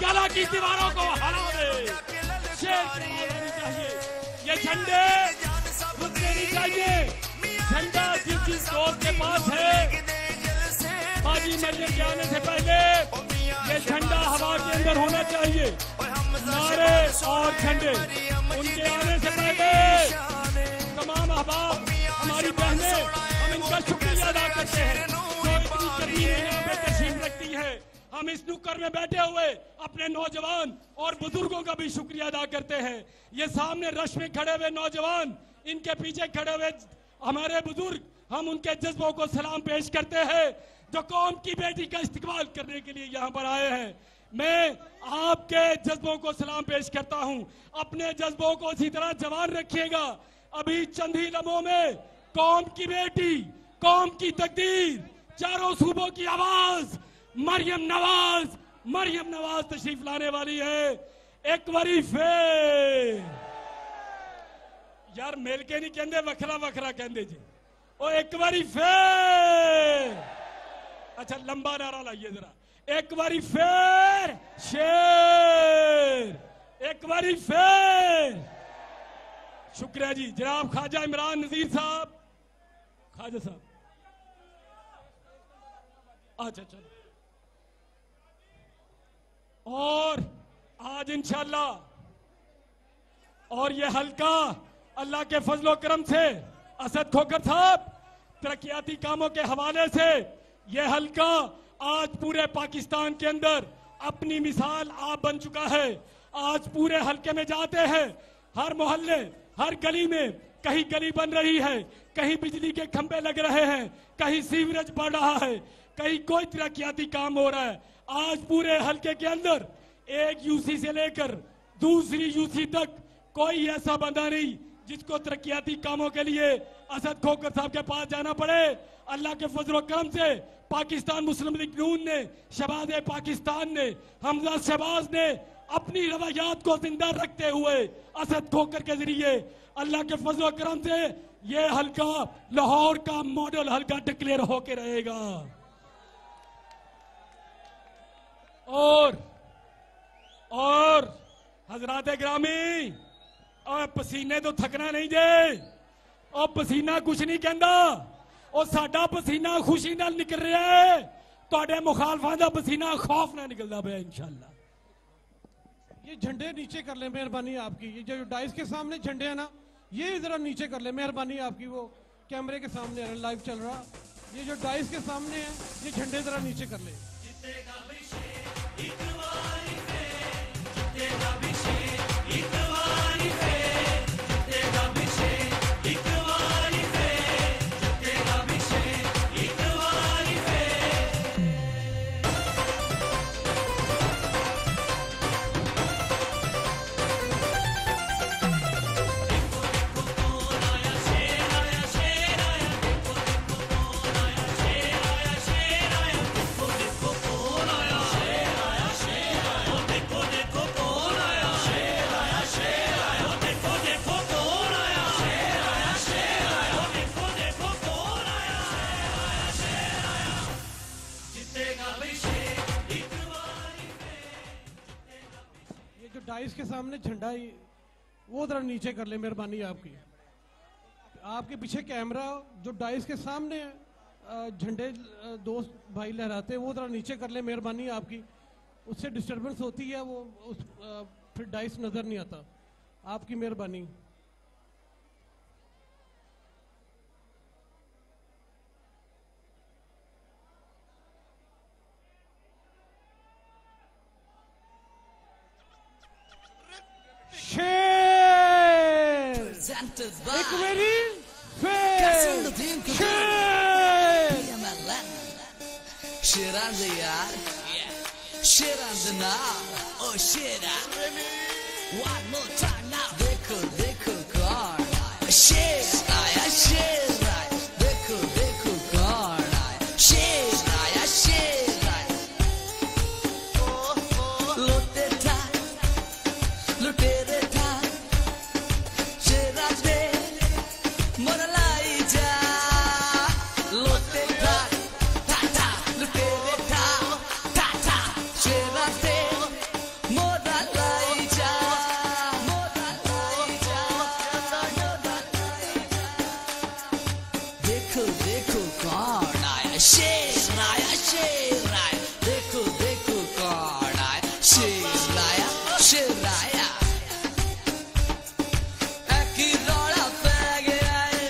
गला की दीवारों को हरा दे। शेर की आवाज आनी चाहिए। ये झंडे रुकने नहीं चाहिए। झंडा जिस दोस्त के पास है, हाजी मरियम के आने से पहले ये झंडा हवा के अंदर होना चाहिए। नारे और झंडे उनके आने से पहले तमाम अहबाब, हमारी बहनें, हम इनका शुक्रिया अदा करते हैं जो इतनी करीब यहाँ पे तशरीफ रखती है। हम इस नुक्कड़ में बैठे हुए अपने नौजवान और बुजुर्गों का भी शुक्रिया अदा करते हैं। ये सामने रश में खड़े हुए नौजवान, इनके पीछे खड़े हुए हमारे बुजुर्ग, हम उनके जज्बों को सलाम पेश करते हैं जो कौम की बेटी का इस्तेमाल करने के लिए यहाँ पर आए हैं। मैं आपके जज्बों को सलाम पेश करता हूँ। अपने जज्बों को इसी तरह जवान रखिएगा। अभी चंद ही लम्हों में कौम की बेटी, कौम की तकदीर, चारों सूबों की आवाज मरियम नवाज तशरीफ लाने वाली है। एक बारी फिर यार मिल के नहीं कहते, वखरा वखरा कहते जी। ओ एक बारी फिर, अच्छा लंबा नारा लाइए जरा। एक बारी फिर शेर, एक बारी फिर। शुक्रिया जी। जनाब ख्वाजा इमरान नजीर साहब, ख्वाजा साहब, अच्छा चलो। और आज इंशाल्लाह, और ये हल्का अल्लाह के फजलो करम से असद खोखर साहब तरक्याती कामों के हवाले से ये हल्का आज पूरे पाकिस्तान के अंदर अपनी मिसाल आप बन चुका है। आज पूरे हल्के में जाते हैं, हर मोहल्ले, हर गली में कहीं गली बन रही है, कहीं बिजली के खंभे लग रहे हैं, कहीं सीवरेज बढ़ रहा है, कहीं कोई तरक्याती काम हो रहा है। आज पूरे हल्के के अंदर एक यूसी से लेकर दूसरी यूसी तक कोई ऐसा बंदा नहीं जिसको तरक्याती कामों के लिए असद खोखर साहब के पास जाना पड़े। अल्लाह के फजल करम से पाकिस्तान मुस्लिम लीग नून ने, शहबाज पाकिस्तान ने, हमजा शहबाज ने अपनी रवायात को जिंदा रखते हुए असद खोखर के जरिए अल्लाह के फजल करम से ये हल्का लाहौर का मॉडल हल्का डिक्लेयर होके रहेगा। और हजरात ग्रामी, और पसीने तो थकना नहीं जे, और पसीना कुछ नहीं कहता, और साडा पसीना खुशी नाल निकल रहा है, तुहाडे मुखालफां दा पसीना खौफ नाल निकलदा पिया इंशाअल्लाह। ये झंडे नीचे कर ले मेहरबानी आपकी। ये जो डाइस के सामने झंडे है ना, ये जरा नीचे कर ले मेहरबानी आपकी। वो कैमरे के सामने है, लाइव चल रहा, ये जो डाइस के सामने है ये झंडे जरा नीचे कर ले। डाइस के सामने झंडा ही वो जरा नीचे कर ले मेहरबानी आपकी। आपके पीछे कैमरा जो डाइस के सामने है, झंडे दोस्त भाई लहराते, वो जरा नीचे कर ले मेहरबानी आपकी। उससे डिस्टरबेंस होती है, वो फिर डाइस नजर नहीं आता। आपकी मेहरबानी। एक मेरी one more time now. देखो कौन आया, शेर आया, शेर आया, देखो कौन आया, शेर आया, शेर आया। लुटे था, लुटेरे था, शेरा दे मोर लाई जा। लुटे था, ता लुटेरे था, ता शेरा दे शेराया शेराया एक ही रौला पै गया है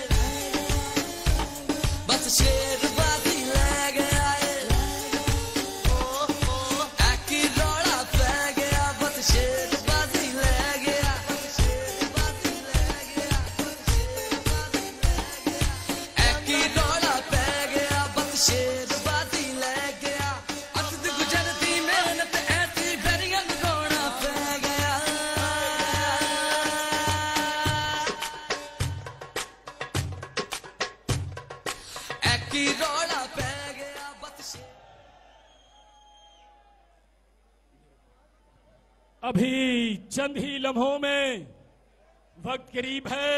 बस शेरबाजी ले गया है एक ही रौला पै गया बस शेरबाजी ले गया एक ही रौला पै गया बस शेरबाजी ले गया अद गुजरती मेहनत ऐसी बेरियां लगाना पै गया एक ही रौला पै गया बस अभी चंद ही लम्हों में वक्त करीब है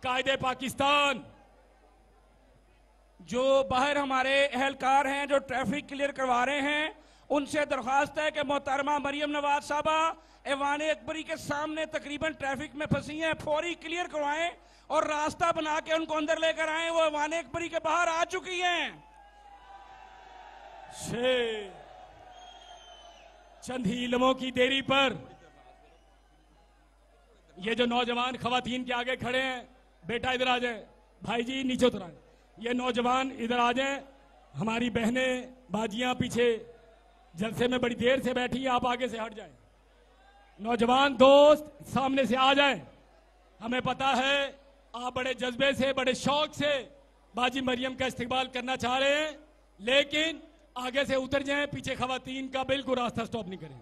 कायदे पाकिस्तान जो बाहर हमारे अहलकार हैं जो ट्रैफिक क्लियर करवा रहे हैं उनसे दरख्वास्त है कि मोहतरमा मरियम नवाज साहबा ऐवान अकबरी के सामने तकरीबन ट्रैफिक में फंसी हैं फौरी क्लियर करवाएं और रास्ता बना के उनको अंदर लेकर आए वो ऐवान अकबरी के बाहर आ चुकी हैं चंद ही लम्हों की देरी पर ये जो नौजवान खवातीन के आगे खड़े हैं बेटा इधर आ जाए भाई जी नीचे उतर आए ये नौजवान इधर आ जाए हमारी बहनें बाजियां पीछे जलसे में बड़ी देर से बैठी हैं आप आगे से हट जाएं नौजवान दोस्त सामने से आ जाएं हमें पता है आप बड़े जज्बे से बड़े शौक से बाजी मरियम का इस्तेमाल करना चाह रहे हैं लेकिन आगे से उतर जाएं पीछे खवातीन का बिल्कुल रास्ता स्टॉप नहीं करें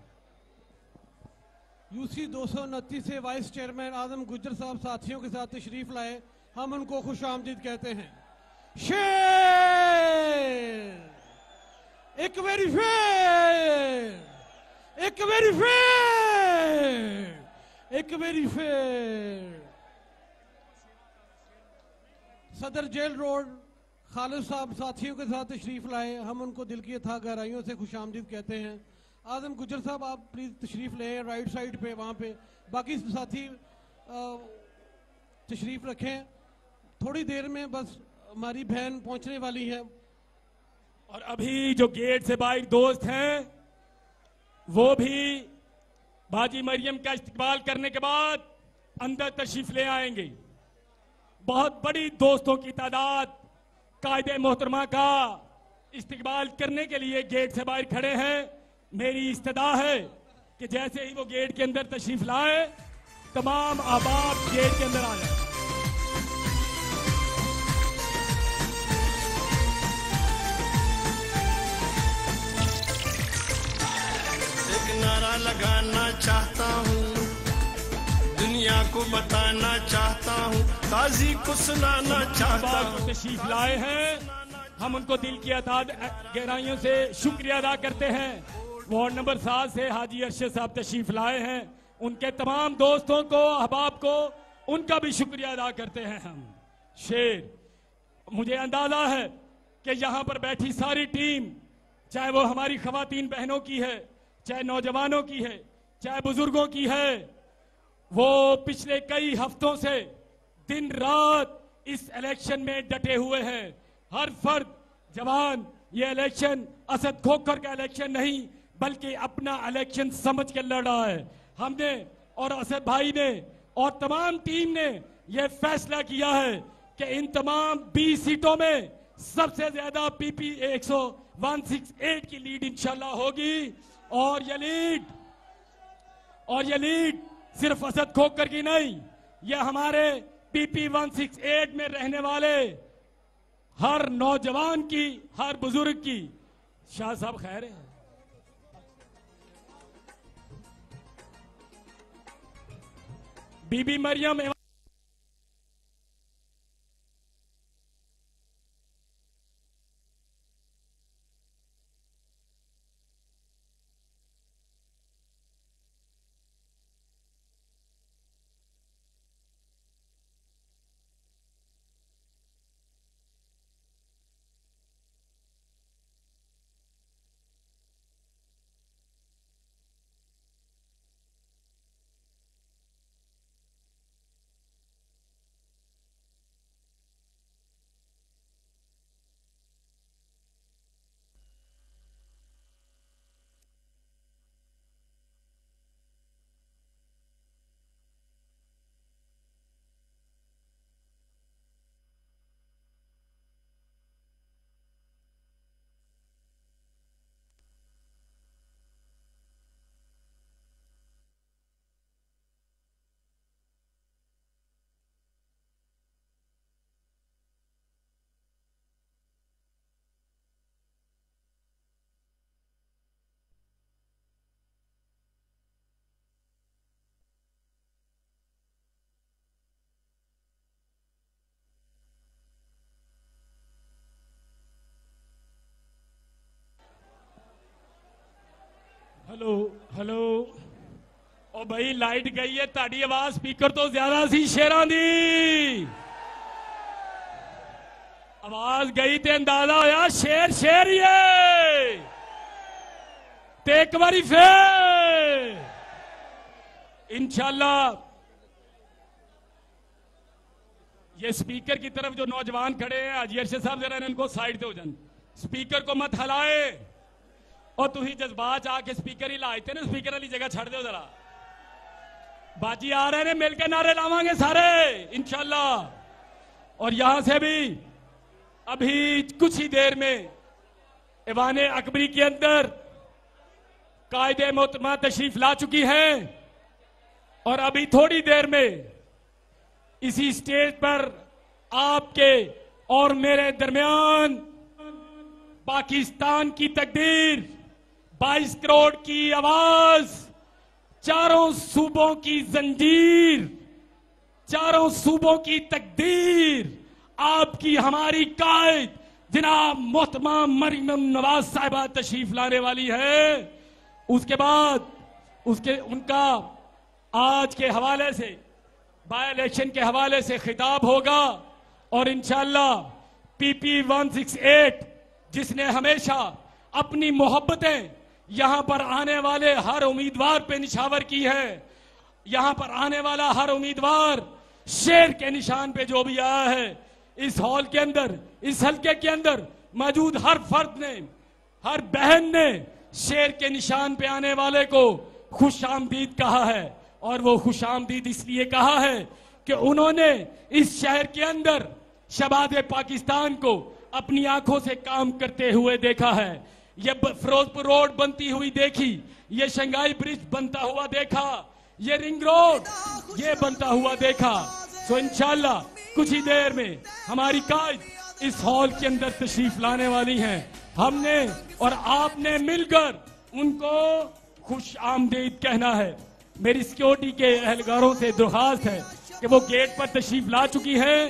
यूसी 229 से वाइस चेयरमैन आजम गुज्जर साहब साथियों के साथ तशरीफ लाए हम उनको खुश आमदीद कहते हैं शेर एक बारी फेर एक बारी फेर एक बारी फेर सदर जेल रोड खालिद साहब साथियों के साथ तशरीफ लाए हम उनको दिल की अथाह गहराइयों से खुश आमदीद कहते हैं आजम गुज्जर साहब आप प्लीज तशरीफ लें राइट साइड पे वहां पे बाकी साथी तशरीफ रखें थोड़ी देर में बस हमारी बहन पहुंचने वाली है और अभी जो गेट से बाहर दोस्त हैं वो भी बाजी मरियम का इस्तेमाल करने के बाद अंदर तशरीफ ले आएंगे बहुत बड़ी दोस्तों की तादाद कायदे मोहतरमा का इस्तेमाल करने के लिए गेट से बाहर खड़े हैं मेरी इस्तदा है कि जैसे ही वो गेट के अंदर तशरीफ लाए तमाम अहबाब गेट के अंदर आ जाए एक नारा लगाना चाहता हूँ दुनिया को बताना चाहता हूँ काजी को सुनाना चाहता हूँ तशरीफ लाए हैं हम उनको दिल की गहराइयों से शुक्रिया अदा करते हैं वार्ड नंबर 7 से हाजी अरशद साहब तशरीफ लाए हैं उनके तमाम दोस्तों को अहबाब को उनका भी शुक्रिया अदा करते हैं हम शेर मुझे अंदाजा है कि यहाँ पर बैठी सारी टीम चाहे वो हमारी खवातीन बहनों की है चाहे नौजवानों की है चाहे बुजुर्गों की है वो पिछले कई हफ्तों से दिन रात इस इलेक्शन में डटे हुए हैं हर फर्द जवान ये इलेक्शन असद खोखर का इलेक्शन नहीं बल्कि अपना इलेक्शन समझ के लड़ रहा है हमने और असद भाई ने और तमाम टीम ने यह फैसला किया है कि इन तमाम 20 सीटों में सबसे ज्यादा पीपी 168 की लीड इंशाल्लाह होगी और ये लीड सिर्फ असद खोखर की नहीं यह हमारे पीपी 168 में रहने वाले हर नौजवान की हर बुजुर्ग की शाह साहब खैर है बीबी मरियम हेलो हेलो ओ भाई लाइट गई है ताड़ी आवाज स्पीकर तो ज्यादा सी शेरां दी आवाज गई ते अंदाजा होया शेर शेर ही है ते एक बारी फिर इंशाल्लाह ये स्पीकर की तरफ जो नौजवान खड़े हैं हाजी अरशद साहब जरा इनको साइड दे हो जान स्पीकर को मत हलाए और तू ही जज्बात आके स्पीकर ही लाते ना स्पीकर वाली जगह छड़ दो जरा बाजी आ रहे हैं मिलकर नारे लावांगे सारे इंशाल्लाह और यहां से भी अभी कुछ ही देर में ईवान अकबरी के अंदर कायदे मोहतरमा तशरीफ ला चुकी है और अभी थोड़ी देर में इसी स्टेज पर आपके और मेरे दरमियान पाकिस्तान की तकदीर 22 करोड़ की आवाज चारों सूबों की जंजीर चारों सूबों की तकदीर आपकी हमारी कायद जनाब मोहतरमा मरियम नवाज साहिबा तशरीफ लाने वाली है उसके बाद उनका आज के हवाले से बाय इलेक्शन के हवाले से खिताब होगा और इंशाल्लाह पीपी 168 जिसने हमेशा अपनी मोहब्बतें यहां पर आने वाले हर उम्मीदवार पे निछावर की है यहां पर आने वाला हर उम्मीदवार शेर के निशान पे जो भी आया है इस हॉल के अंदर इस हल्के के अंदर मौजूद हर फर्द ने हर बहन ने शेर के निशान पे आने वाले को खुशामदीद कहा है और वो खुशामदीद इसलिए कहा है कि उन्होंने इस शहर के अंदर शबाब पाकिस्तान को अपनी आंखों से काम करते हुए देखा है ये फिरोजपुर रोड बनती हुई देखी ये शंघाई ब्रिज बनता हुआ देखा ये रिंग रोड ये बनता हुआ देखा सो इंशाल्लाह कुछ ही देर में हमारी कायद इस हॉल के अंदर तशरीफ लाने वाली हैं हमने और आपने मिलकर उनको खुश आमदीद कहना है मेरी सिक्योरिटी के एहलकारों से दरख्वास्त है कि वो गेट पर तशरीफ ला चुकी है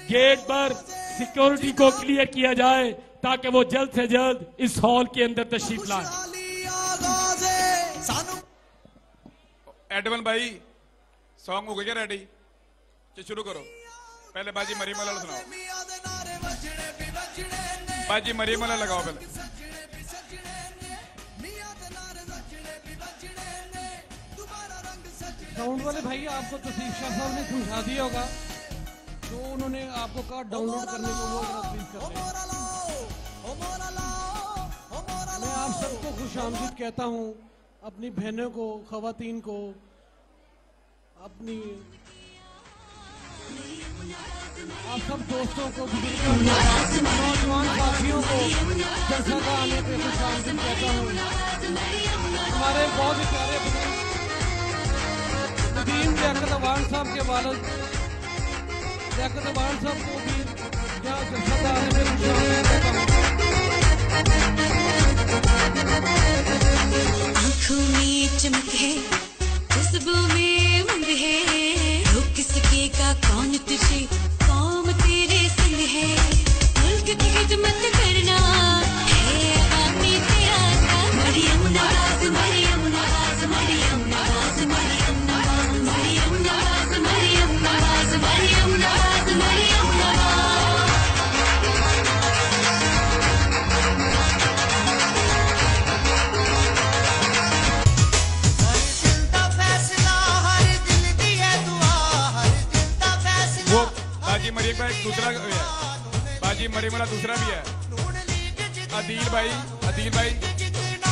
गेट पर सिक्योरिटी को क्लियर किया जाए ताकि वो जल्द से जल्द इस हॉल के अंदर तशरीफ लाएं। एडवन भाई सॉन्ग हो गया रेडी शुरू करो पहले बाजी मरियम वाला सुनाओ बाजी मरियम वाला लगाओ पहले साउंड वाले भाई आपको तसीफ शाह साहब ने समझा दिया होगा जो उन्होंने आपको कहा डाउनलोड करने को वो प्लीज कर लें मैं आप सबको खुशामदीद कहता हूँ अपनी बहनों को खवातीन को अपनी आप सब दोस्तों को बुजुर्गों को नौजवान साथियों को जलसा का आने पे खुशामदीद कहता हूँ हमारे बहुत ही प्यारे नदीम लियाकत अवान साहब के वालिद लियाकत अवान साहब को भी यहाँ जलसा का आने पे खुशामदीद कहता हूँ आँखों में चमक है खुशबू में उमंग है रोक सके का कौन तुझे कौम तेरे संग है मुल्क की खिदमत करना है आमी तेरा काम मरियम नवाज मरियम नवाज मरियम नवाज मरियम नवाज मरियम नवाज मरियम नवाज मरियम नवाज मरियम नवाज बाजी मरियम का एक दूसरा है बाजी मरियम वाला दूसरा भी है अदील भाई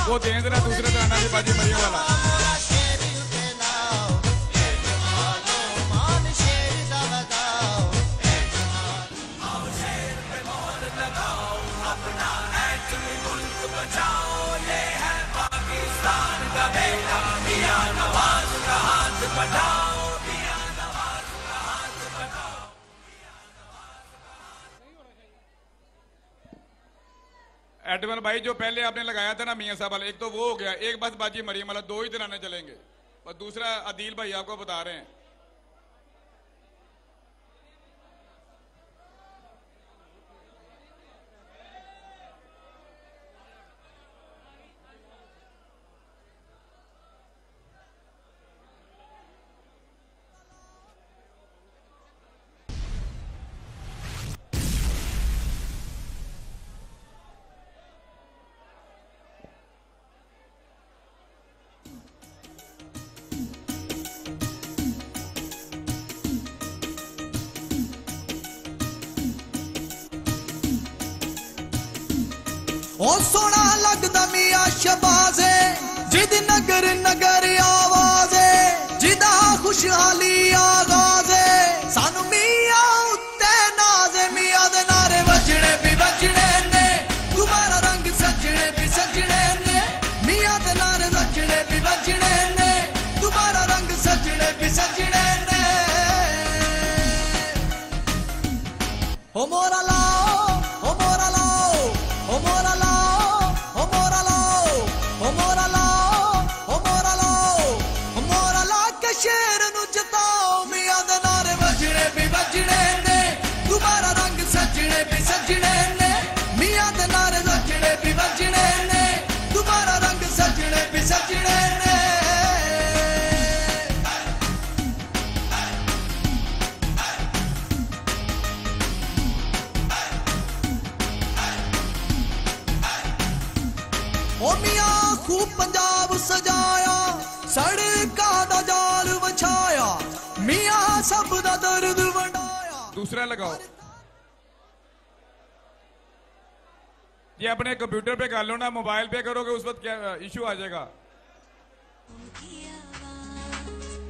वो दें जरा दूसरा गाना भी बाजी मरियम वाला एडवन भाई जो पहले आपने लगाया था ना मियां साहब वाला एक तो वो हो गया एक बस बाजी मरियम वाला दो ही दिन चलेंगे और दूसरा अदील भाई आपको बता रहे हैं ओ सोना लगदा मियां शबाज़े जिद नगर नगर आवाज़े जिदा खुशहाली आगाज़े सानू मियां उत्ते नाज़े मियां दे नारे वजने भी वजने ने तुम्हारा रंग सजने भी सजने ने मियां दे नारे वजने भी वजने ने तुम्हारा रंग सजने भी सजने ने ओ मोरा लाओ ओ मोरा लाओ ओ मोरा लाओ ओ मोरा लाओ ओ मोरा लाओ ओ मोरा लाओ ओ मोरा ला के शेर नु जताओ मियां दे नारे वजने भी वजने ने तुम्हारा रंग सजने भी सजने ने मियां दे नारे वजने भी वजने ने तुम्हारा रंग सजने भी सजने ने ओ मियां खूब पंजाब सजाया सड़का दा जाल बछाया मियां सब दा दर्द वंडाया दूसरा लगाओ ये अपने कंप्यूटर पे कर लो ना, मोबाइल पे करोगे उस वक्त क्या इशू आ जाएगा।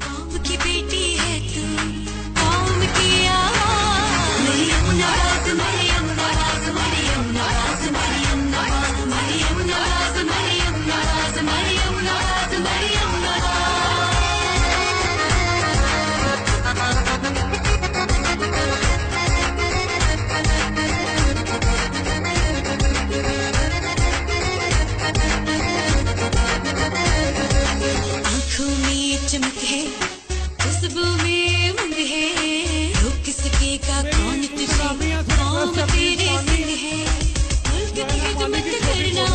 कौम की बेटी है तू, कौम की आवाज़। मरियम नवाज, मरियम नवाज, मरियम नवाज, मरियम नवाज, मरियम नवाज, मरियम नवाज, मरियम नवाज, मरियम नवाज। आँखों में चमक है, खुशबू में उमंग है, रोक किसके का कौन तुझे, कौम तेरे संग है, मुल्क की खिदमत करना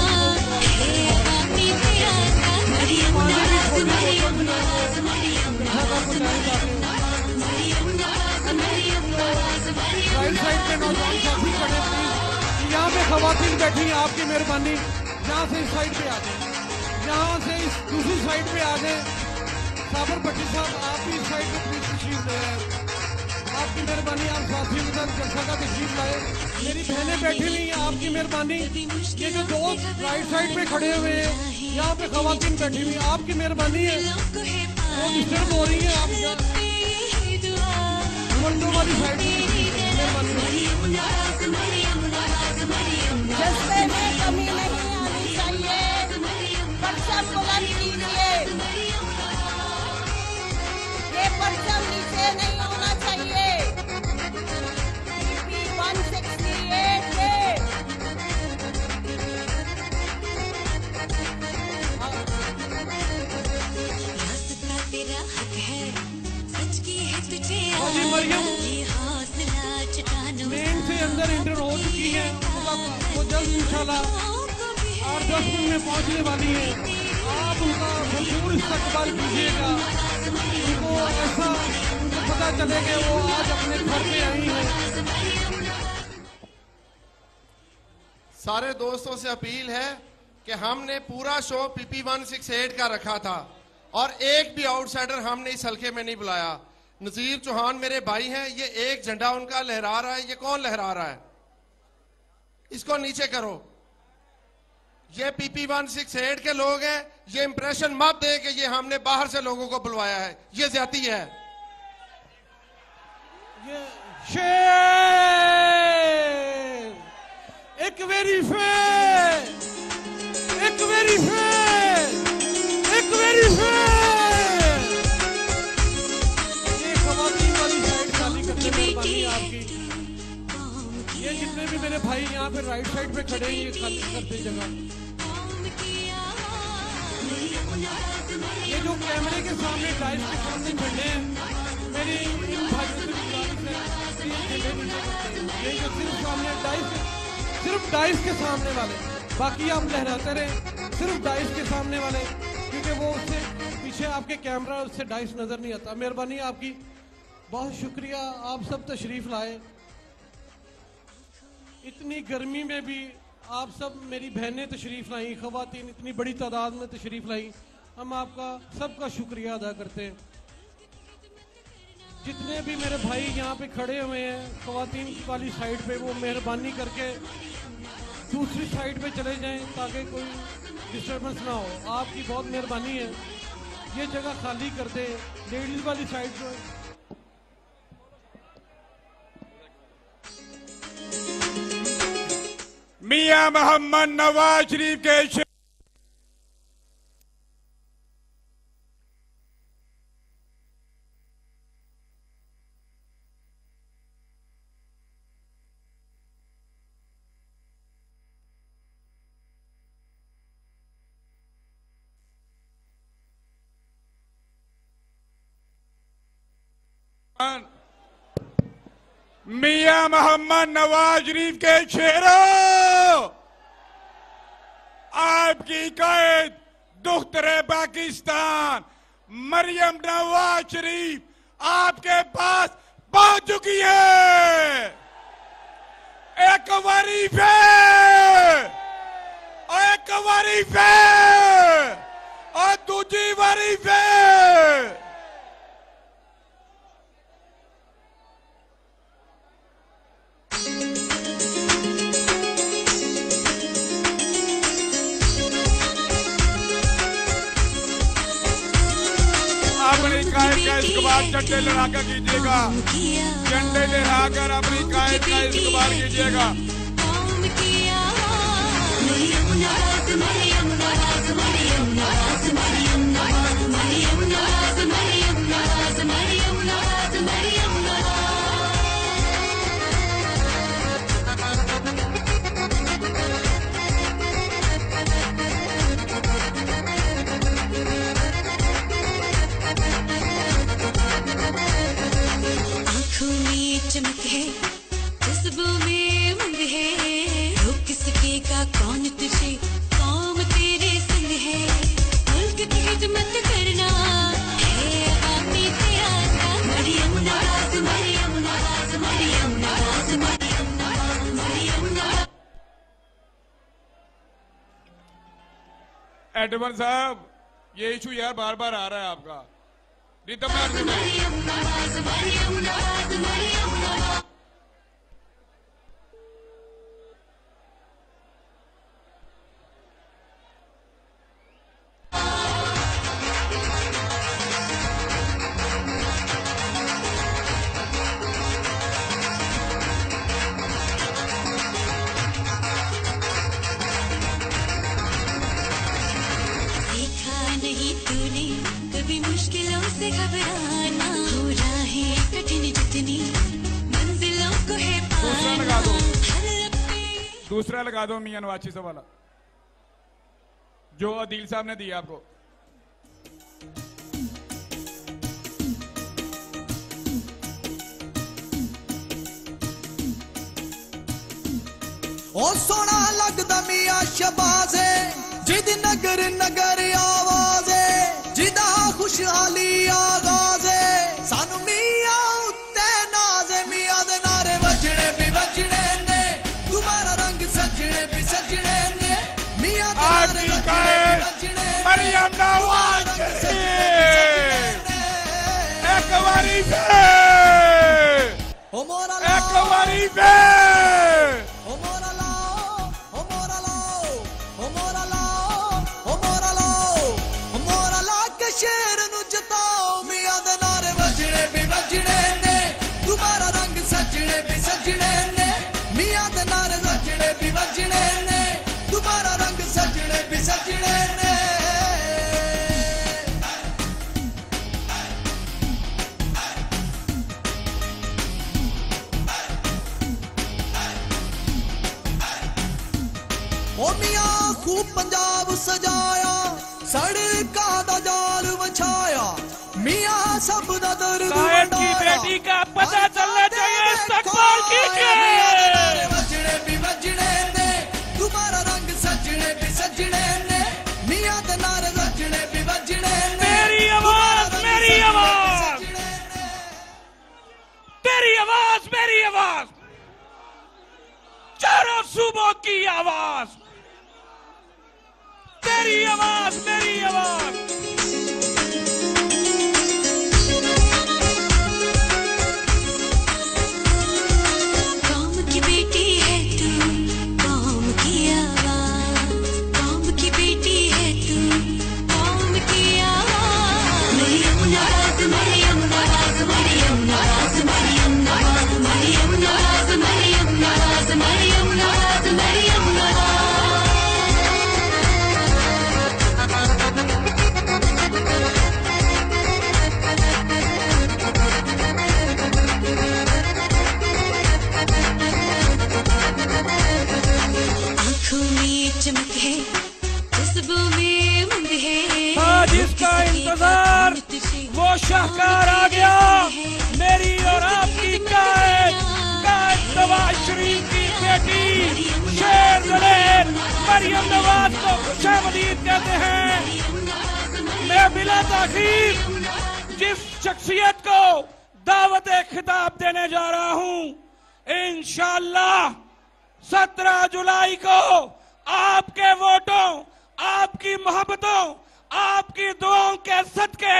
है आवामी तेरा काम। मरियम नवाज, मरियम नवाज, मरियम नवाज, मरियम नवाज, मरियम नवाज, मरियम नवाज, मरियम राइट साइड पे नौजवान साथी खड़े प्लीज, यहाँ पे खवातीन बैठी हैं, आपकी मेहरबानी यहाँ से इस साइड पे आ जाए, यहाँ से इस दूसरी साइड पे आ जाए। साबर भट्टी साहब आप भी इस साइड पे प्लीज तशरीफ ले आए, आपकी मेहरबानी, आप साथियों के साथ जलसा का तशरीफ लाए। मेरी बहनें बैठी हुई हैं, आपकी मेहरबानी, ये जो दोस्त राइट साइड पे खड़े हुए हैं यहाँ पे खवातीन बैठी हुई, आपकी मेहरबानी है, वो डिस्टर्ब हो रही है, आप मंडो वाली साइड जज्बे में कमी नहीं आनी चाहिए, परचम बुलंद कीजिए, ये परचम नीचे नहीं होना चाहिए। BP 168 है। रास्ता तेरा हक है, सच की है तुझे हाजी मरियम ये हौसला चट्टानों मेन से अंदर इंटर हो चुकी है, वो जल्द इंशाल्लाह 8-10 मिनट में पहुंचने वाली है। आप उनका भरपूर इस्तकबाल कीजिएगा, उनको ऐसा उनको पता चले कि वो आज अपने घर पे आई हैं। सारे दोस्तों से अपील है कि हमने पूरा शो PP 168 का रखा था और एक भी आउटसाइडर हमने इस हल्के में नहीं बुलाया। नजीर चौहान मेरे भाई हैं, ये एक झंडा उनका लहरा रहा है, ये कौन लहरा रहा है? इसको नीचे करो। ये PP 168 के लोग हैं, ये इंप्रेशन मत दे कि ये हमने बाहर से लोगों को बुलवाया है, ये ज्यादती है। ये शेर एक वेरी फेर, एक वेरी फेर, एक वेरी फेर। ये खवातीन वाली साइड खाली करने में मेहरबानी आपकी। ये जितने भी मेरे भाई यहाँ पे राइट साइड पे खड़े हैं, ये खाली करते जगह। ये जो कैमरे के सामने डाइस के सामने झंडे हैं, मेरी इन भाइयों से गुजारिश है, ये झंडे नीचे करते हैं। ये जो सिर्फ डाइस के सामने वाले, बाकी आप लहराते रहे, सिर्फ डाइस के सामने वाले, क्योंकि वो उससे पीछे आपके कैमरा उससे डाइस नजर नहीं आता। मेहरबानी आपकी, बहुत शुक्रिया, आप सब तशरीफ लाए। इतनी गर्मी में भी आप सब मेरी बहनें तशरीफ लाई, खवातीन इतनी बड़ी तादाद में तशरीफ लाई, हम आपका सबका शुक्रिया अदा करते हैं। जितने भी मेरे भाई यहाँ पे खड़े हुए हैं खवातीन वाली साइड पे, वो मेहरबानी करके दूसरी साइड पे चले जाएं ताकि कोई डिस्टरबेंस ना हो। आपकी बहुत मेहरबानी है, ये जगह खाली कर दे, लेडीज वाली साइड जो है। मियां मोहम्मद नवाज शरीफ के मियां मोहम्मद नवाज शरीफ के शेरों, आपकी कैद दुख्तरे पाकिस्तान मरियम नवाज शरीफ आपके पास पहुंच चुकी है। एक बारी फिर और एक बारी फिर और दूसरी बारी फिर। अपनी कायद का इस्तेमाल झंडे लड़ाकर कीजिएगा, झंडे लहराकर अपनी कायद का इस्तेमाल कीजिएगा। चमक है, जज्बों में उमंग है, रोक किसके का कौन तुझे, कौम तेरे संग है, मुल्क की खिदमत करना है अवामी तेरा काम। मरियम नवाज, मरियम नवाज, मरियम नवाज, मरियम नवाज, मरियम नवाज। एडवन साहब, ये इशू यार बार बार आ रहा है आपका। रिदम में मरियम नवाज, मरियम नवाज, मरियम नवाज। देखा नहीं तूने कभी मुश्किलों से घबराना, हो राहें कठिन जितनी मंजिलों को है पाना। दूसरा लगा दो मियां नवाज शरीफ वाला जो अदील साहब ने दिया आपको। ओ सोना लगदा मियां शबाज़े, जिद नगर नगर आवाज़े, जिदा खुशहाली आगाज़े, सानू मियां उत्ते नाज़े। मियां दे नारे वजने भी वजने ने, तुम्हारा रंग सजने भी सजने ने। मियां दे नारे वजने भी वजने ने, मरियम नवाज शरीफ एक बारी फिर, ओ मोरा एक बारी फिर। ओ मोरा लाओ, ओ मोरा लाओ, ओ मोरा लाओ, ओ मोरा लाओ, ओ मोरा ला के शेर नु जताओ। मियां दे नारे वजने भी वजने ने, तुम्हारा रंग सजने भी सजने ने। मियां दे नारे वजने भी वजने ने, तुम्हारा रंग सजने भी सजने ने। ओ मियां खूब पंजाब सजाया, सड़का दा जाल बिछाया, मियां सब दा दर्द साहिब की वंडाया। बेटी का पता चलना चाहिए, इस्तकबाल कीजिए। वजने भी वजने ने, तुम्हारा रंग सजने भी सजने ने। मियां दे नारे वजने भी वजने ने, मेरी आवाज, मेरी आवाज, तेरी आवाज, मेरी आवाज, चारों सूबों की आवाज, तेरी आवाज, मेरी आवाज। कौम की बेटी है तू, कौम की शाहकार आ गया, मेरी और आपकी कायद नवाज शरीफ की बेटी शेर जलेल मरियम नवाज को खुशामदीद कहते हैं। मैं बिला ताखीर जिस शख्सियत को दावत खिताब देने जा रहा हूं, इंशाअल्लाह 17 जुलाई को आपके वोटों, आपकी मोहब्बतों, आपकी दुआओं के सदके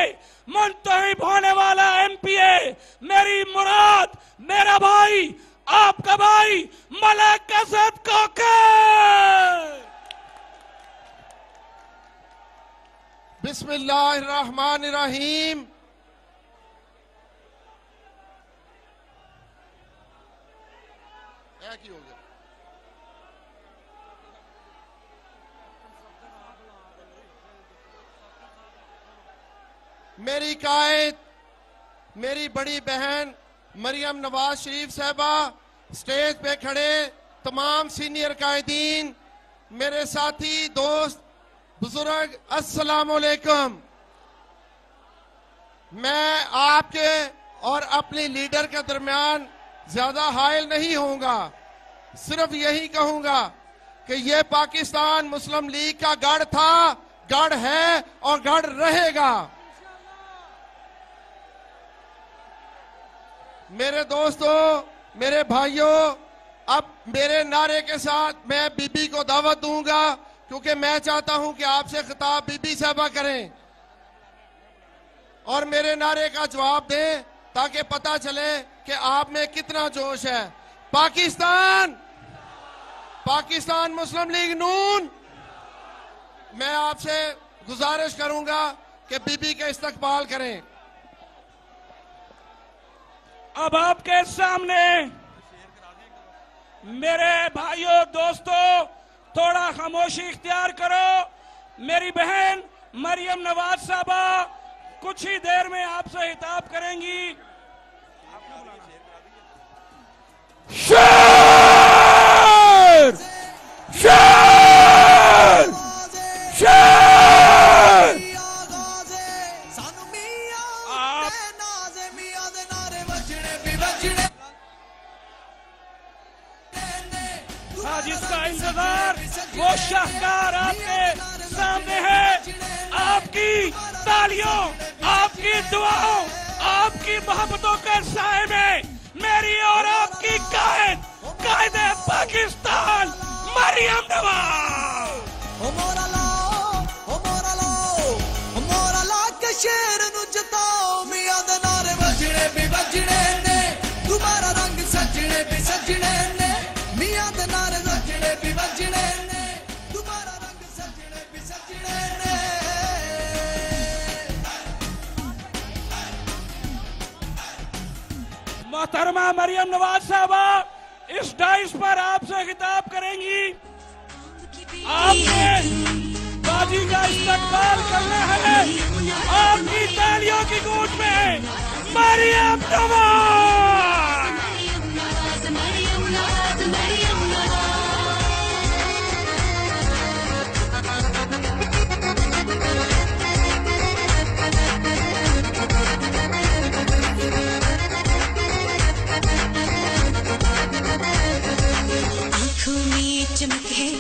मुंतखब होने वाला एमपीए मेरी मुराद, मेरा भाई, आपका भाई मलिक असद खोखर। बिस्मिल्लाहिर्रहमानिर्रहीम। क्या हो गया? मेरी कायद, मेरी बड़ी बहन मरियम नवाज शरीफ साहबा, स्टेज पे खड़े तमाम सीनियर कायदीन, मेरे साथी दोस्त बुजुर्ग, अस्सलाम वालेकुम। मैं आपके और अपने लीडर के दरमियान ज्यादा हायल नहीं होऊंगा, सिर्फ यही कहूंगा कि यह पाकिस्तान मुस्लिम लीग का गढ़ था, गढ़ है और गढ़ रहेगा। मेरे दोस्तों, मेरे भाइयों, अब मेरे नारे के साथ मैं बीबी को दावत दूंगा, क्योंकि मैं चाहता हूं कि आपसे खिताब बीबी साहबा करें और मेरे नारे का जवाब दें, ताकि पता चले कि आप में कितना जोश है। पाकिस्तान, पाकिस्तान मुस्लिम लीग नून। मैं आपसे गुजारिश करूंगा कि बीबी का इस्तकबाल करें। अब आपके सामने मेरे भाइयों, दोस्तों, थोड़ा खामोशी इख्तियार करो। मेरी बहन मरियम नवाज साहबा कुछ ही देर में आपसे खिताब करेंगी। शेर, शेर, शेर। जिसका इंतजार वो शाहकार आपके सामने है। आपकी तालियों, आपकी दुआओं, आपकी मोहब्बतों के साए में मेरी और आपकी कायद, कायद पाकिस्तान मरियम नवाज। शेर नु जताओ, मियां दे नारे वजने भी वजने ने, दोबारा रंग सजने भी सजने ने, मियां दे नारे वजने भी वजने ने, दोबारा रंग सजने भी सजने ने। मोहतरमा मरियम नवाज साहबा इस डाइस पर आपसे खिताब करेंगी। आपने बाजी का इस्तकबाल करना है आपकी तालियों की गूंज में। मरियम नवाज, मरियम नवाज, मरियम आंखों में चमक है,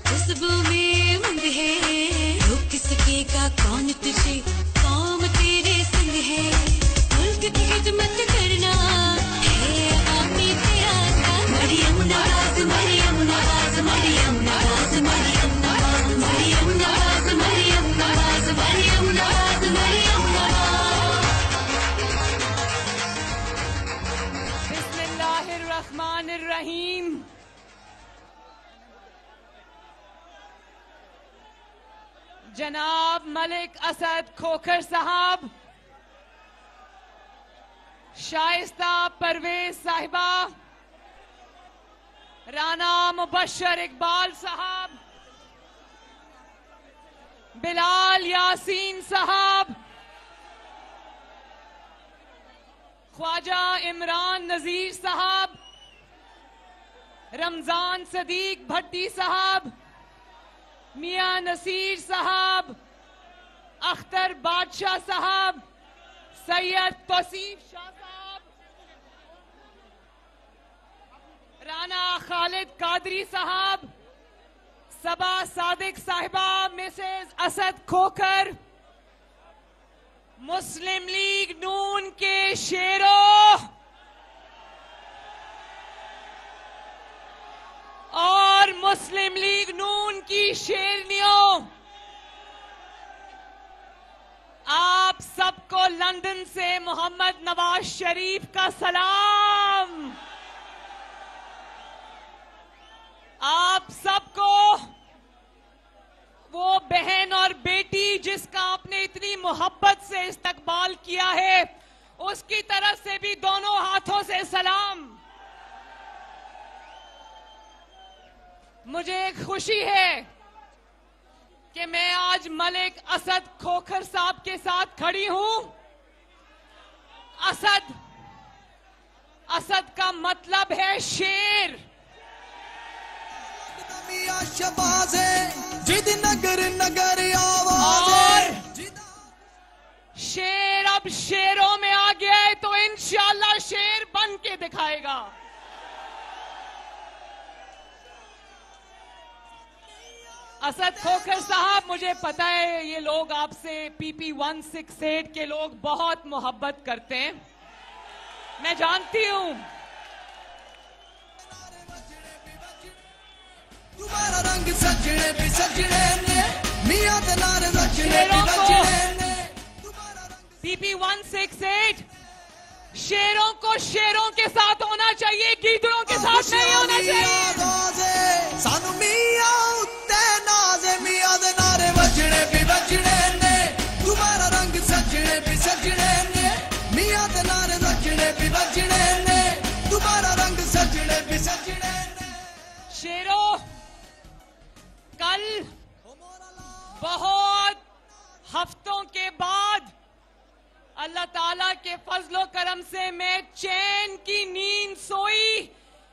खुशबू में उमंग है, रोक किसके का कौन तुझे, कौम तेरे संग है, मुल्क की खिदमत करना है आमी तेरा काम। मरियम नवाज, मरियम नवाज, मरियम नवाज, मरियम नवाज, मरियम नवाज, मरियम नवाज, मरियम नवाज, मरियम नवाज। बिस्मिल्लाहिर्रहमानिर्रहीम। जनाब मलिक असद खोखर साहब, शाइस्ता परवेज साहिबा, राना मुबशर इकबाल साहब, बिलाल यासीन साहब, ख्वाजा इमरान नजीर साहब, रमजान सदीक भट्टी साहब, मियां नसीर साहब, अख्तर बादशाह साहब, सैयद तौसीफ शाह साहब, राना खालिद कादरी साहब, सबा सादिक साहिबा, मिसेस असद खोखर, मुस्लिम लीग नून के शेरों और मुस्लिम लीग नून की शेरनियों, आप सबको लंदन से मोहम्मद नवाज शरीफ का सलाम। आप सबको वो बहन और बेटी जिसका आपने इतनी मोहब्बत से इस्तकबाल किया है, उसकी तरफ से भी दोनों हाथों से सलाम। मुझे खुशी है कि मैं आज मलिक असद खोखर साहब के साथ खड़ी हूं। असद का मतलब है शेर। और शेर अब शेरों में आ गया है तो इंशाअल्लाह शेर बन के दिखाएगा। असद खोखर साहब, मुझे पता है ये लोग आपसे PP 168 के लोग बहुत मोहब्बत करते हैं, मैं जानती हूं। PP 168 शेरों को शेरों के साथ होना चाहिए, गीदड़ों के साथ नहीं होना चाहिए। शेरों, कल बहुत हफ्तों के बाद अल्लाह ताला के फजलो करम से मैं चैन की नींद सोई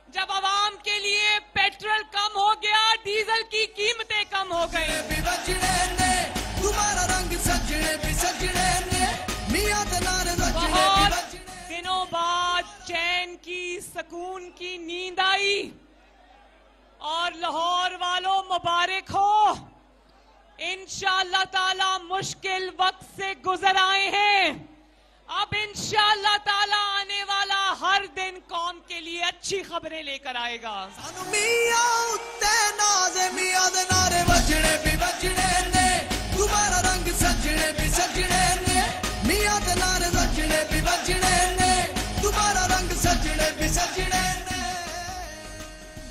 जब आवाम के लिए पेट्रोल कम हो गया, डीजल की कीमतें कम हो गई। बहुत दिनों बाद चैन की, सुकून की नींद आई। और लाहौर वालों, मुबारक हो, इंशाअल्लाह ताला मुश्किल वक्त से गुजर आए हैं। अब इंशाअल्लाह ताला आने वाला हर दिन कौम के लिए अच्छी खबरें लेकर आएगा।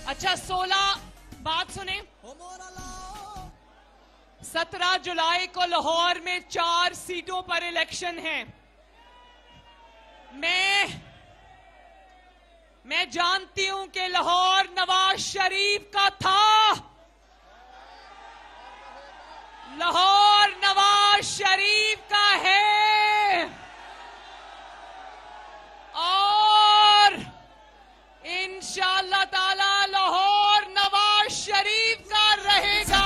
अच्छा, 16 बात सुने। 17 जुलाई को लाहौर में 4 सीटों पर इलेक्शन है। मैं जानती हूं कि लाहौर नवाज शरीफ का था। लाहौर नवाज शरीफ का है और इंशाअल्लाह ताला लाहौर नवाज शरीफ का रहेगा।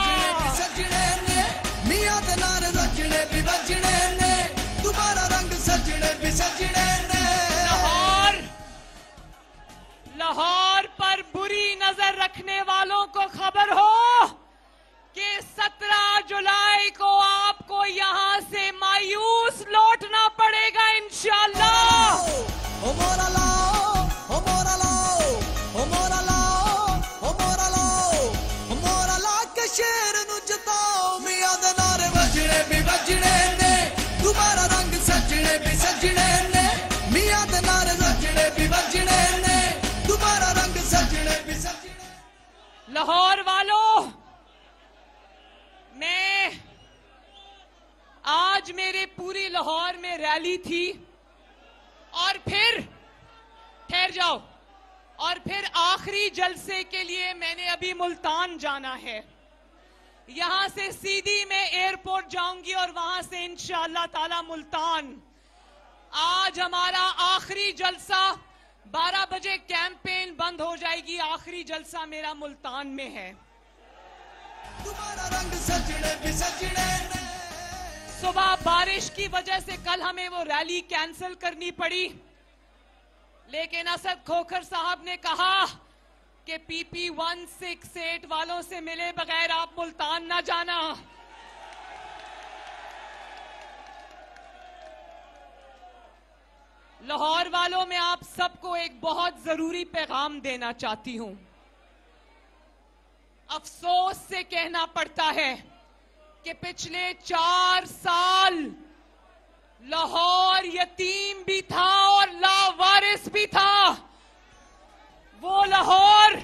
लाहौर पर बुरी नजर रखने वालों को खबर हो कि 17 जुलाई को आपको यहां से मायूस लौटना पड़ेगा इंशाअल्लाह। लाहौर वालों, आज मेरे पूरी लाहौर में रैली थी और फिर ठहर जाओ, और फिर आखिरी जलसे के लिए मैंने अभी मुल्तान जाना है। यहां से सीधी मैं एयरपोर्ट जाऊंगी और वहां से इंशाअल्लाह ताला मुल्तान। आज हमारा आखिरी जलसा 12 बजे कैंपेन बंद हो जाएगी। आखिरी जलसा मेरा मुल्तान में है। सुबह बारिश की वजह से कल हमें वो रैली कैंसिल करनी पड़ी, लेकिन असद खोखर साहब ने कहा कि PP 168 वालों से मिले बगैर आप मुल्तान ना जाना। लाहौर वालों, मैं आप सबको एक बहुत जरूरी पैगाम देना चाहती हूं। अफसोस से कहना पड़ता है कि पिछले 4 साल लाहौर यतीम भी था और लावारिस भी था। वो लाहौर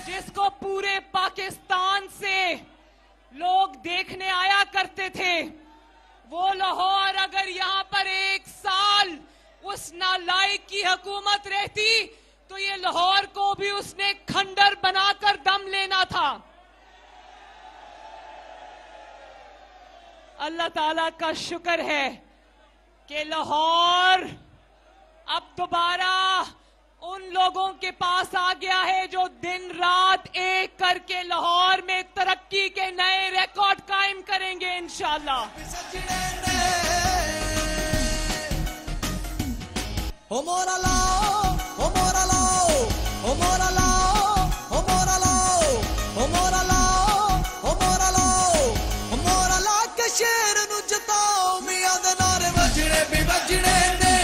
जिसको पूरे पाकिस्तान से लोग देखने आया करते थे, वो लाहौर अगर यहां पर 1 साल उस नालायक की हुकूमत रहती तो ये लाहौर को भी उसने खंडर बनाकर दम लेना था। अल्लाह ताला का शुक्र है कि लाहौर अब दोबारा उन लोगों के पास आ गया है जो दिन रात एक करके लाहौर में तरक्की के नए रिकॉर्ड कायम करेंगे इंशाअल्लाह। ओ मोरा लाओ, ओ मोरा लाओ, ओ मोरा लाओ, ओ मोरा लाओ, ओ मोरा लाओ, ओ मोरा लाओ, ओ मोरा ला के शेर नु जताओ। मियां दे नारे वजने भी वजने ने,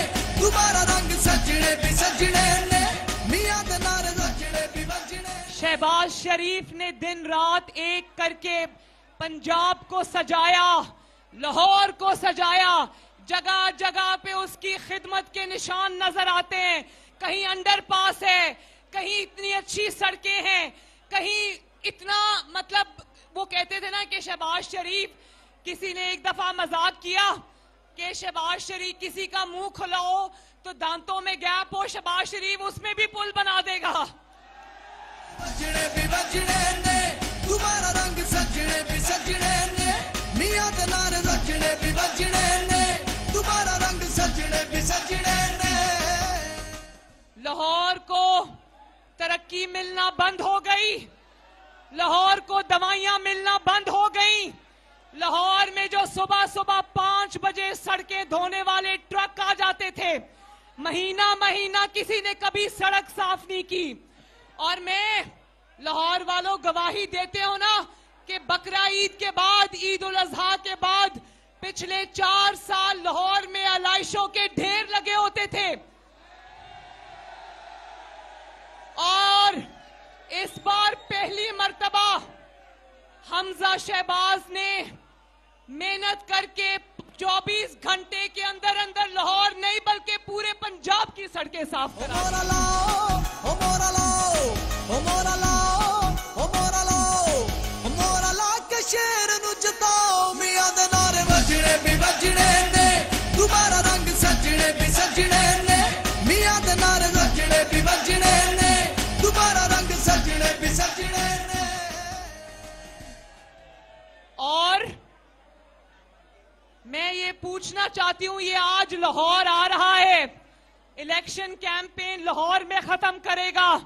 दोबारा रंग सजने भी सजने ने, मियां दे नारे वजने भी वजने। शहबाज शरीफ ने दिन रात एक करके पंजाब को सजाया, लाहौर को सजाया। जगह जगह पे उसकी खिदमत के निशान नजर आते हैं। कहीं अंडरपास है, कहीं इतनी अच्छी सड़कें हैं, कहीं इतना, मतलब वो कहते थे ना कि शहबाज शरीफ, किसी ने एक दफा मजाक किया कि शहबाज शरीफ किसी का मुंह खुलाओ तो दांतों में गैप हो, शहबाज शरीफ उसमें भी पुल बना देगा। वजने भी वजने ने, दोबारा रंग सजने भी सजने ने, मियां दे नारे वजने भी वजने ने, दोबारा रंग सजने भी सजने ने। लाहौर को तरक्की मिलना बंद हो गई, लाहौर को दवाइयां मिलना बंद हो गई। लाहौर में जो सुबह सुबह 5 बजे सड़कें धोने वाले ट्रक आ जाते थे, महीना महीना किसी ने कभी सड़क साफ नहीं की। और मैं, लाहौर वालों गवाही देते हो ना कि बकरा ईद के बाद, ईद उल अजहा के बाद पिछले 4 साल लाहौर में आलाइशों के ढेर लगे होते थे। और इस बार पहली मर्तबा हमजा शहबाज ने मेहनत करके 24 घंटे के अंदर अंदर लाहौर नहीं बल्कि पूरे पंजाब की सड़कें साफ करा। ओ मोरा लाओ, ओ मोरा लाओ, ओ मोरा लाओ, ओ मोरा लाओ, ओ मोरा ला के शेर नु जताओ। मियां दे नारे वजने भी वजने ने, दोबारा रंग सजने भी सजने ने, मियां दे नारे वजने भी वजने ने, दोबारा रंग सजने भी सजने ने। और मैं ये पूछना चाहती हूं, ये आज लाहौर आ रहा है, इलेक्शन कैंपेन लाहौर में खत्म करेगा,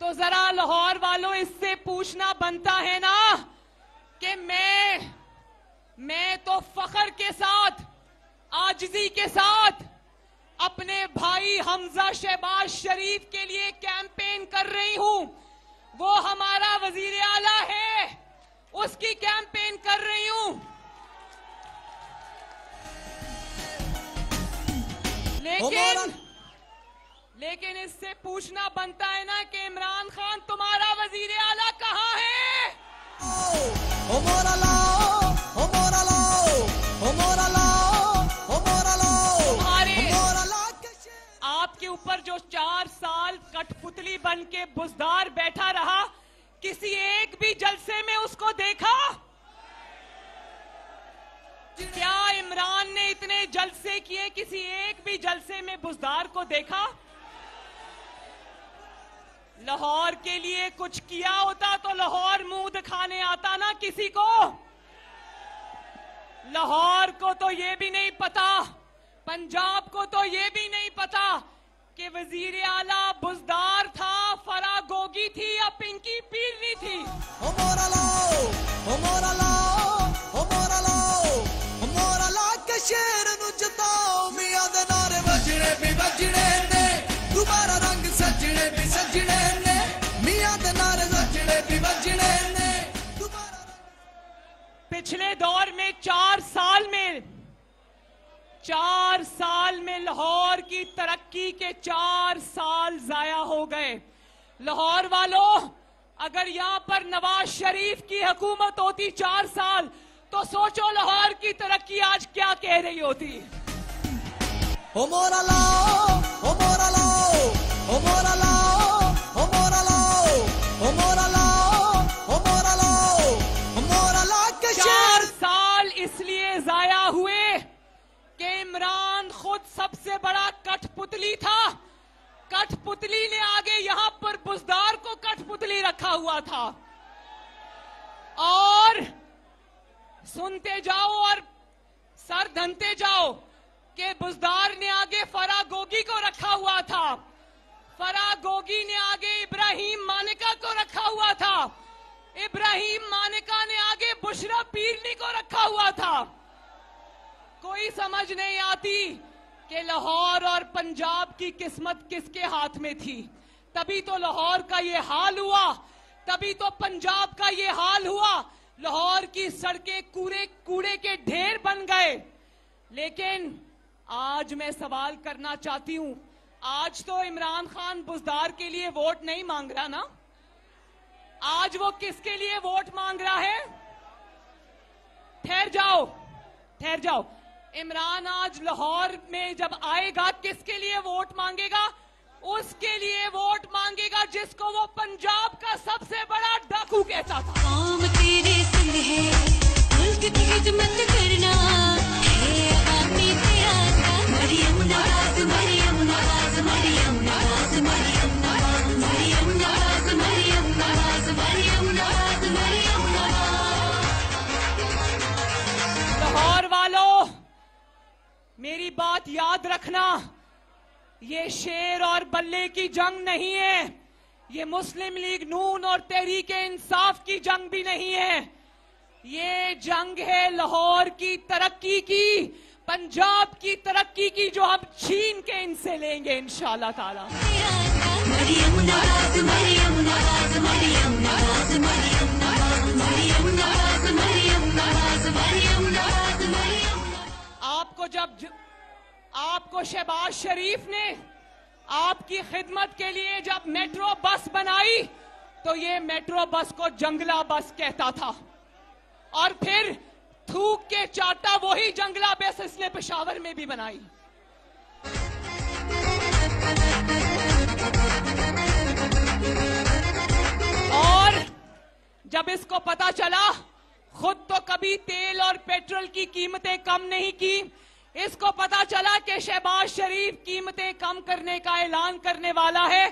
तो जरा लाहौर वालों इससे पूछना बनता है ना कि मैं तो फख्र के साथ, आजिजी के साथ अपने भाई हमजा शहबाज शरीफ के लिए कैंपेन कर रही हूं। वो हमारा वजीर आला है, उसकी कैंपेन कर रही हूं। लेकिन इससे पूछना बनता है ना कि इमरान खान तुम्हारा वजीर आला कहाँ है? ओ मोरा लाओ, ओ मोरा लाओ, ओ मोरा लाओ, ओ मोरा लाओ, तुम्हारे, ओ मोरा ला के आपके ऊपर जो 4 साल कठपुतली बन के बुजदार बैठा रहा, किसी एक भी जलसे में उसको देखा? क्या इमरान ने इतने जलसे किए, किसी एक भी जलसे में बुजदार को देखा? लाहौर के लिए कुछ किया होता तो लाहौर मुंह दिखाने आता ना किसी को। लाहौर को तो ये भी नहीं पता, पंजाब को तो ये भी नहीं पता कि वजीर आला बुजदार था, फरा गोगी थी या पिंकी पीरनी थी। ओ मोरा लाओ, ओ मोरा लाओ, ओ मोरा लाओ, ओ मोरा शेर नु जताओ मियां दे नारे वजने भी वजने ने दोबारा रंग सजने भी सजने ने मियां दे नारे वजने भी वजने ने दोबारा। पिछले दौर में 4 साल में लाहौर की तरक्की के 4 साल जाया हो गए। लाहौर वालों, अगर यहाँ पर नवाज शरीफ की हुकूमत होती 4 साल, तो सोचो लाहौर की तरक्की आज क्या कह रही होती। ओ मोरा लाओ, ओ मोरा लाओ, ओ मोरा लाओ, ओ मोरा लाओ, ओ मोरा लाओ, ओ मोरा लाओ, ओ मोरा ला के 4 साल इसलिए जाया हुए कि इमरान खुद सबसे बड़ा कठपुतली था। कठपुतली ने आगे यहां पर बुजदार को कठपुतली रखा हुआ था। और सुनते जाओ और सर धनते जाओ कि बुजदार ने आगे फराह गोगी को रखा हुआ था, फराह गोगी ने आगे इब्राहिम मानिका को रखा हुआ था, इब्राहिम मानिका ने आगे बुशरा पीरनी को रखा हुआ था। कोई समझ नहीं आती कि लाहौर और पंजाब की किस्मत किसके हाथ में थी। तभी तो लाहौर का ये हाल हुआ, तभी तो पंजाब का ये हाल हुआ। लाहौर की सड़कें कूड़े के ढेर बन गए। लेकिन आज मैं सवाल करना चाहती हूं, आज तो इमरान खान बुजदार के लिए वोट नहीं मांग रहा ना, आज वो किसके लिए वोट मांग रहा है? ठहर जाओ, ठहर जाओ। इमरान आज लाहौर में जब आएगा किसके लिए वोट मांगेगा? उसके लिए वोट मांगेगा जिसको वो पंजाब का सबसे बड़ा डाकू कहता था। कौम तेरे संग है, मुल्क की खिदमत करना है आवामी तेरा साथ। मरियम नवाज, मरियम नवाज, मरियम नवाज, मरियम नवाज, मरियम नवाज, मरियम नवाज, मरियम नवाज, मरियम नवाज। लाहौर वालों, मेरी बात याद रखना, ये शेर और बल्ले की जंग नहीं है, ये मुस्लिम लीग नून और तहरीक इंसाफ की जंग भी नहीं है। ये जंग है लाहौर की तरक्की की, पंजाब की तरक्की की, जो हम छीन के इनसे लेंगे इंशाल्लाह ताला। मरियम नवाज, मरियम नवाज, मरियम नवाज, मरियम नवाज, मरियम नवाज, मरियम नवाज, मरियम नवाज, मरियम। आपको शहबाज शरीफ ने आपकी खिदमत के लिए जब मेट्रो बस बनाई तो ये मेट्रो बस को जंगला बस कहता था, और फिर थूक के चाटा वही जंगला बस इसने पेशावर में भी बनाई। और जब इसको पता चला, खुद तो कभी तेल और पेट्रोल की कीमतें कम नहीं की, इसको पता चला कि शहबाज शरीफ कीमतें कम करने का ऐलान करने वाला है,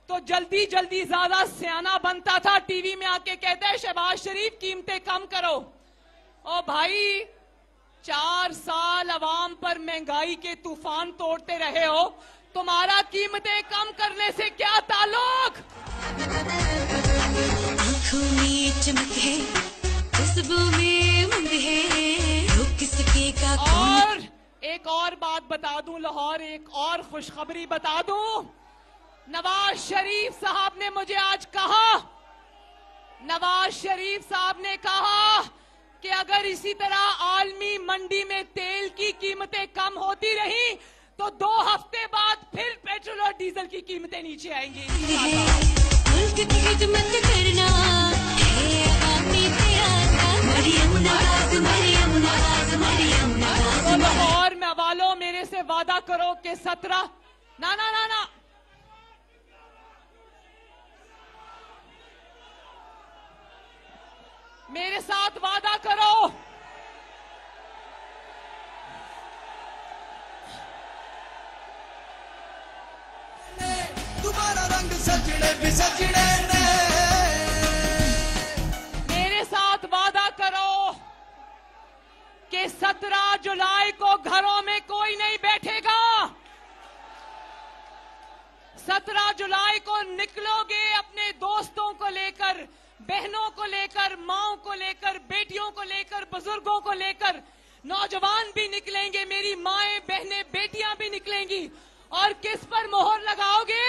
तो जल्दी जल्दी ज्यादा सियाना बनता था, टीवी में आके कहता है शहबाज शरीफ कीमतें कम करो। ओ भाई, 4 साल अवाम पर महंगाई के तूफान तोड़ते रहे हो, तुम्हारा कीमतें कम करने से क्या ताल्लुक? आंखों में चमक है, खुशबू में उमंग है, रुक किसके का और एक और बात बता दूं लाहौर, एक और खुशखबरी बता दूं। नवाज शरीफ साहब ने मुझे आज कहा, नवाज शरीफ साहब ने कहा कि अगर इसी तरह आलमी मंडी में तेल की कीमतें कम होती रही तो 2 हफ्ते बाद फिर पेट्रोल और डीजल की कीमतें नीचे आएंगी। मुल्क की खिदमत करना है आवामी तेरा साथ। मरियम नवाज, मरियम नवाज, मरियम नवाज। तो लाहौर में वालों, मेरे से वादा करो कि 17 ना ना ना ना मेरे साथ वादा करो, दोबारा रंग सजने भी सजने ने। मेरे साथ वादा करो कि 17 जुलाई को घरों में कोई नहीं बैठेगा। 17 जुलाई को निकलोगे अपने दोस्तों को लेकर, बहनों को लेकर, माओं को लेकर, बेटियों को लेकर, बुजुर्गों को लेकर, नौजवान भी निकलेंगे, मेरी माएं, बहनें, बेटियां भी निकलेंगी। और किस पर मोहर लगाओगे?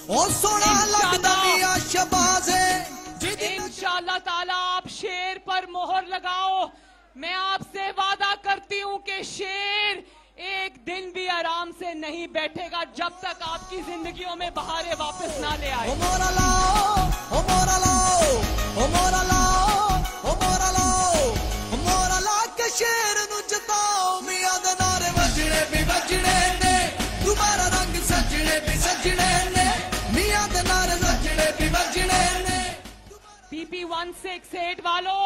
ओ सोना लगदा मियां शहबाज है। इंशाअल्लाह ताला आप शेर पर मोहर लगाओ। मैं आपसे वादा करती हूं कि शेर एक दिन भी आराम से नहीं बैठेगा जब तक आपकी जिंदगियों में बहारें वापस ना ले आए। ओ मोरा लाओ, ओ मोरा लाओ, ओ मोरा लाओ, ओ मोरा लाओ, ओ मोरा ला के शेर नु जताओ। मियां दे नारे वजने भी वजने ने, दोबारा रंग सजने भी सजने ने। मियां दे नारे वजने भी वजने ने। PP 168 वालों,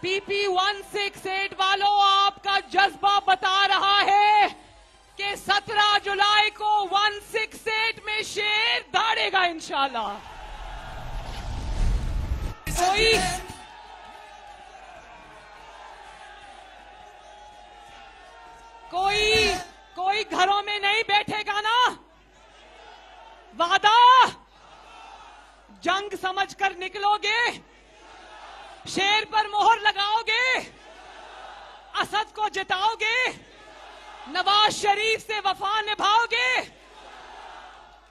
PP 168 वालों, आपका जज्बा बता रहा है कि 17 जुलाई को 168 में शेर दौड़ेगा इंशाल्लाह। कोई घरों में नहीं बैठेगा ना? वादा? जंग समझकर निकलोगे? शेर पर मोहर लगाओगे? असद को जिताओगे? नवाज शरीफ से वफा निभाओगे?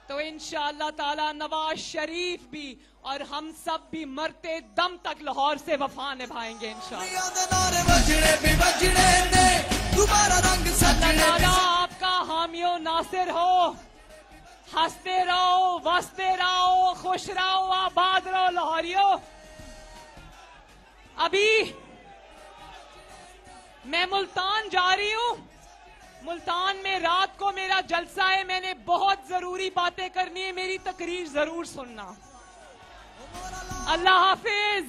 तो इंशाअल्लाह ताला नवाज शरीफ भी और हम सब भी मरते दम तक लाहौर से वफा निभाएंगे इंशाअल्लाह। अल्लाह ताला आपका हामियो नासिर हो। हंसते रहो, वसते रहो, खुश रहो, आबाद रहो लाहौरियो। अभी मैं मुल्तान जा रही हूं। मुल्तान में रात को मेरा जलसा है, मैंने बहुत जरूरी बातें करनी है, मेरी तकरीर जरूर सुनना। अल्लाह हाफिज।